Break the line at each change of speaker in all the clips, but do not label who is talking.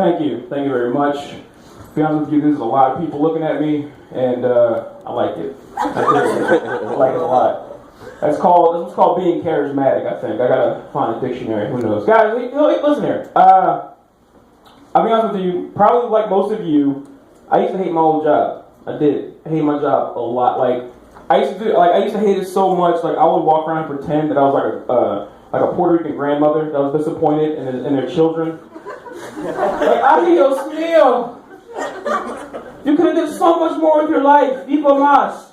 Thank you very much. To be honest with you, there's a lot of people looking at me, and I like it. I like it a lot. That's what's called being charismatic, I think. I gotta find a dictionary, who knows. Guys, listen here. I'll be honest with you, probably like most of you, I used to hate my old job. I did. I hate my job a lot. I used to hate it so much, I would walk around and pretend that I was like a Puerto Rican grandmother that was disappointed in their children. Adios mío. You could have done so much more with your life. Viva más.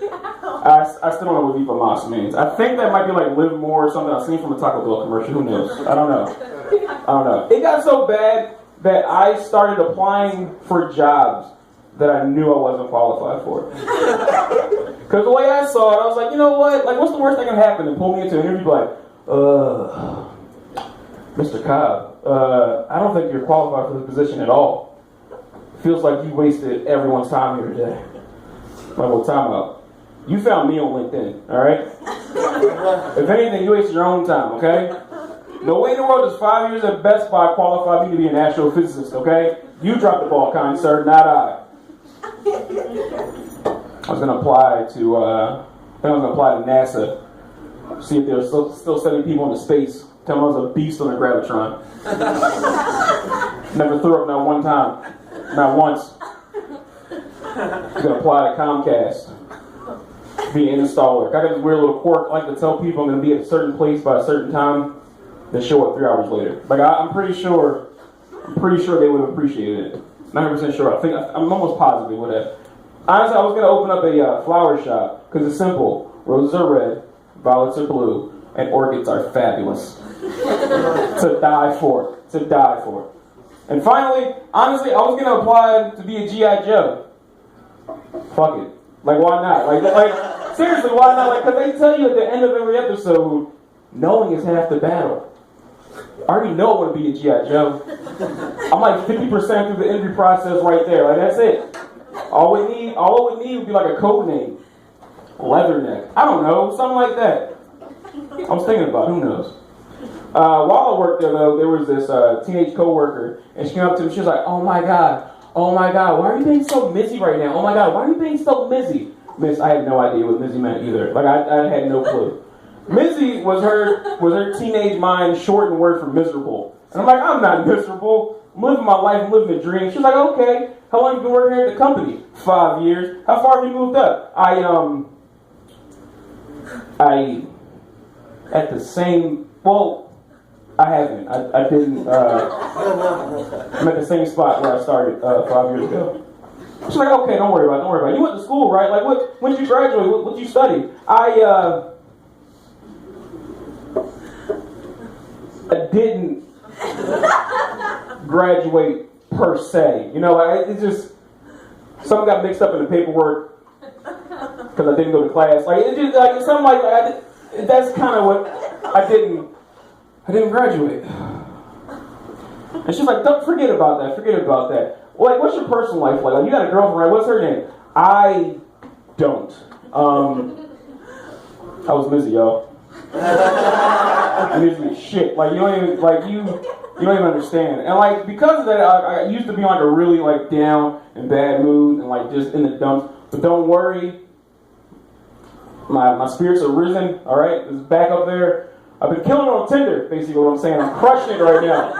I still don't know what Viva más means. I think that might be like live more or something I've seen from a Taco Bell commercial. Who knows? I don't know. It got so bad that I started applying for jobs that I knew I wasn't qualified for. Because the way I saw it, I was like, you know what? What's the worst that can happen? And pull me into an interview Mr. Cobb, I don't think you're qualified for the position at all. Feels like you wasted everyone's time here today. Well, time out. You found me on LinkedIn, all right? If anything, you wasted your own time, okay? No way in the world does 5 years at Best Buy qualify me to be an astrophysicist, okay? You dropped the ball, kind sir, not I. I was gonna apply to NASA, see if they were still sending people into space. Tell them I was a beast on a gravitron. Never threw up not one time, not once. I was gonna apply to Comcast, be an installer. I got this weird little quirk. I like to tell people I'm gonna be at a certain place by a certain time, then show up 3 hours later. I'm pretty sure they would have appreciated it. 90% sure. I'm almost positive they would have. Honestly, I was gonna open up a flower shop because it's simple. Roses are red, violets are blue, and orchids are fabulous. To die for. And finally, honestly, I was gonna apply to be a G.I. Joe. Fuck it. Why not? Seriously, why not? Because they tell you at the end of every episode, knowing is half the battle. I already know I want to be a G.I. Joe. I'm 50% through the interview process right there. That's it. All it would need would be a code name. Leatherneck. I don't know, something like that. I was thinking about it, who knows. While I worked there, though, there was this teenage coworker, and she came up to me. She was like, "Oh my God, why are you being so busy right now? Oh my God, why are you being so busy?" Miss, I had no idea what busy meant either. I had no clue. Mizzy was her teenage mind shortened word for miserable. And I'm like, I'm not miserable. I'm living my life, I'm living a dream. She's like, okay, how long have you been working here at the company? 5 years. How far have you moved up? I haven't. I didn't. I'm at the same spot where I started 5 years ago. She's like, okay, don't worry about it. You went to school, right? When did you graduate? What did you study? I didn't graduate per se. It's just something got mixed up in the paperwork because I didn't go to class. It's something like that. That's kind of what I didn't graduate. And she's like, don't forget about that. What's your personal life like? You got a girlfriend, right? What's her name? I don't. I was busy, y'all. Busy as shit. You don't even understand. And because of that, I used to be a really down and bad mood and just in the dumps. But don't worry, my spirits are risen. All right, it's back up there. I've been killing it on Tinder, basically what I'm saying. I'm crushing it right now.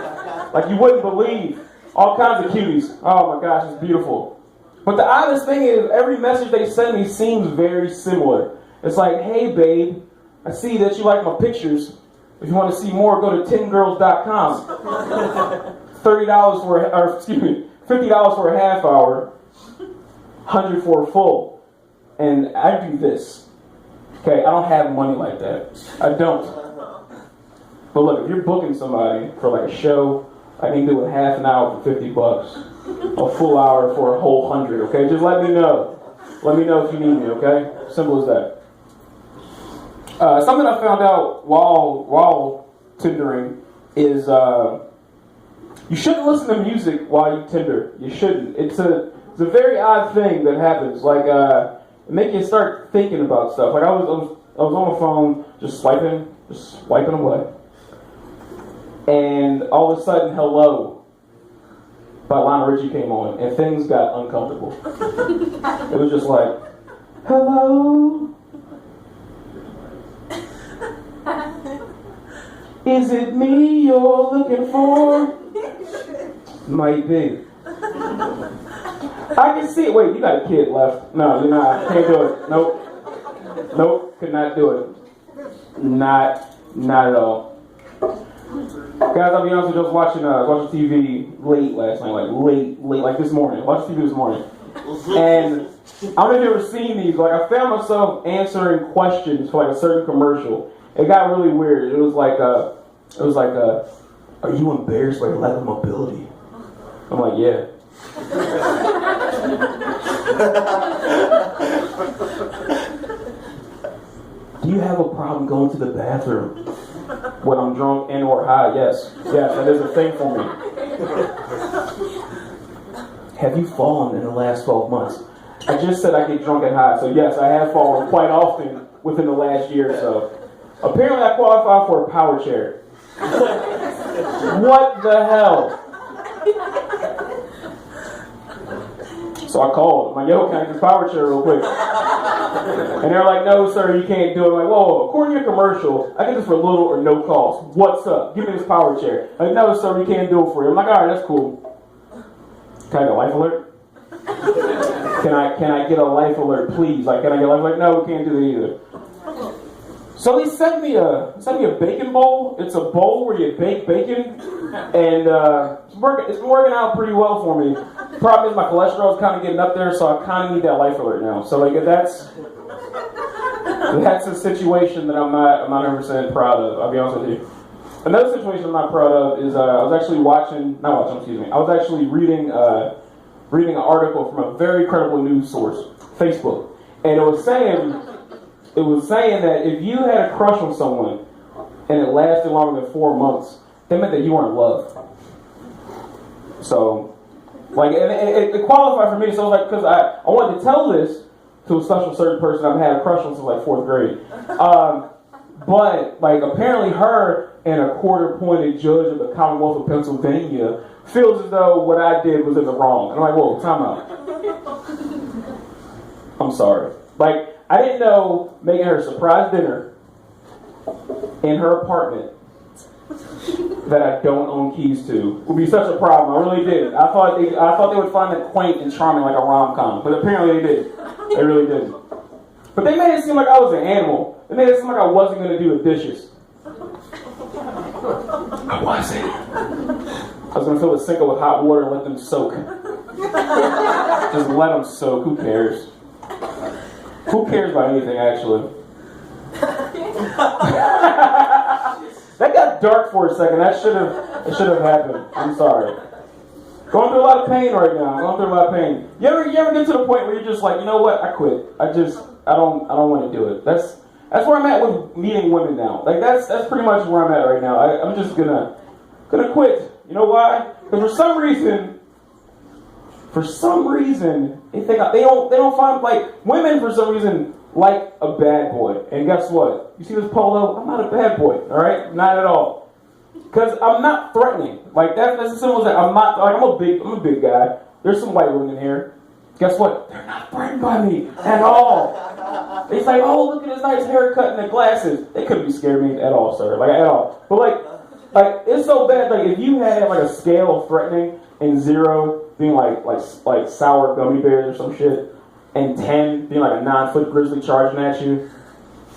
You wouldn't believe. All kinds of cuties. Oh my gosh, it's beautiful. But the oddest thing is, every message they send me seems very similar. It's like, hey babe, I see that you like my pictures. If you want to see more, go to 10girls.com. $50 for a half hour, $100 for a full. And I do this. Okay, I don't have money like that. I don't. But look, if you're booking somebody for a show, I can do it half an hour for $50. A full hour for a whole 100, okay? Just let me know. Let me know if you need me, okay? Simple as that. Something I found out while Tindering is you shouldn't listen to music while you Tinder. You shouldn't. It's a very odd thing that happens. It makes you start thinking about stuff. I was on the phone just swiping away. And all of a sudden, hello by Lionel Richie came on, and things got uncomfortable. It was just like, hello? Is it me you're looking for? Might be. I can see it. Wait, you got a kid left. No, you're not. Can't do it. Nope. Could not do it. Not at all. Guys, I'll be honest with you, I was watching TV late last night, late, like this morning. Watched TV this morning. And I don't know if you've ever seen these, I found myself answering questions for a certain commercial. It got really weird. It was like, are you embarrassed by your lack of mobility? I'm like, yeah. Do you have a problem going to the bathroom when I'm drunk and or high? Yes, that is a thing for me. Have you fallen in the last 12 months? I just said I get drunk and high, so yes, I have fallen quite often within the last year or so. Apparently I qualify for a power chair. What the hell? So I called. I'm like, yo, can I get this power chair real quick? And they're like, no, sir, you can't do it. I'm like, whoa, according to your commercial, I get this for little or no cost. What's up? Give me this power chair. Like, no, sir, we can't do it for you. I'm like, all right, that's cool. Can I get a life alert? Can I get a life alert, please? Can I get a life alert? No, we can't do that either. So he sent me a bacon bowl. It's a bowl where you bake bacon, and it's been working out pretty well for me. Problem is my cholesterol is kind of getting up there, so I kind of need that life alert now. So that's a situation that I'm not 100% proud of. I'll be honest with you. Another situation I'm not proud of is I was actually reading an article from a very credible news source, Facebook, and it was saying that if you had a crush on someone and it lasted longer than 4 months, that meant that you weren't in love. So, it qualified for me. So, because I wanted to tell this to a special certain person I've had a crush on since 4th grade. But apparently her and a court-appointed judge of the Commonwealth of Pennsylvania feels as though what I did was in the wrong. And I'm like, whoa, time out. I'm sorry. I didn't know making her a surprise dinner in her apartment that I don't own keys to would be such a problem. I really did. I thought they would find it quaint and charming like a rom-com, but apparently they did. They really did. But they made it seem like I was an animal. They made it seem like I wasn't going to do the dishes. I wasn't. I was going to fill the sink up with hot water and let them soak. Just let them soak. Who cares? Who cares about anything, actually? That got dark for a second. That should have happened. I'm sorry. Going through a lot of pain right now. You ever get to the point where you're just like, you know what? I quit. I don't want to do it. That's where I'm at with meeting women now. That's pretty much where I'm at right now. I'm just gonna quit. You know why? Because for some reason, they think they don't find women for some reason like a bad boy. And guess what? You see this polo? I'm not a bad boy. All right, not at all. Because I'm not threatening. That's as simple as that. I'm not. I'm a big guy. There's some white women in here. Guess what? They're not threatened by me at all. They say, oh, look at his nice haircut and the glasses. They couldn't be scared of me at all, sir. At all. But it's so bad. If you had a scale of threatening and 0 being like sour gummy bears or some shit, and 10 being a 9-foot grizzly charging at you,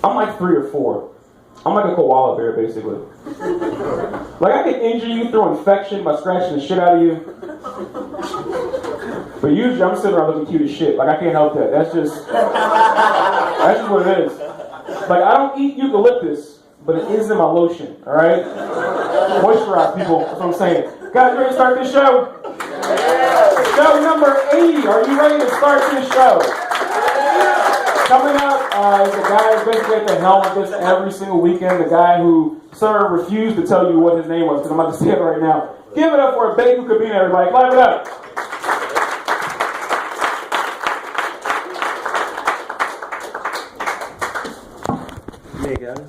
I'm 3 or 4. I'm like a koala bear, basically. I could injure you through infection by scratching the shit out of you. But usually I'm sitting around looking cute as shit. I can't help that. That's just what it is. I don't eat eucalyptus, but it is in my lotion, alright? Moisturize, people. That's what I'm saying. Guys, ready to start this show? Show number 80. Are you ready to start this show? Coming up is the guy who's basically at the helm of this every single weekend. The guy who, sir, refused to tell you what his name was, because I'm about to say it right now. Give it up for a Bacon Cabina, everybody. Clap it up.
Hey, guys.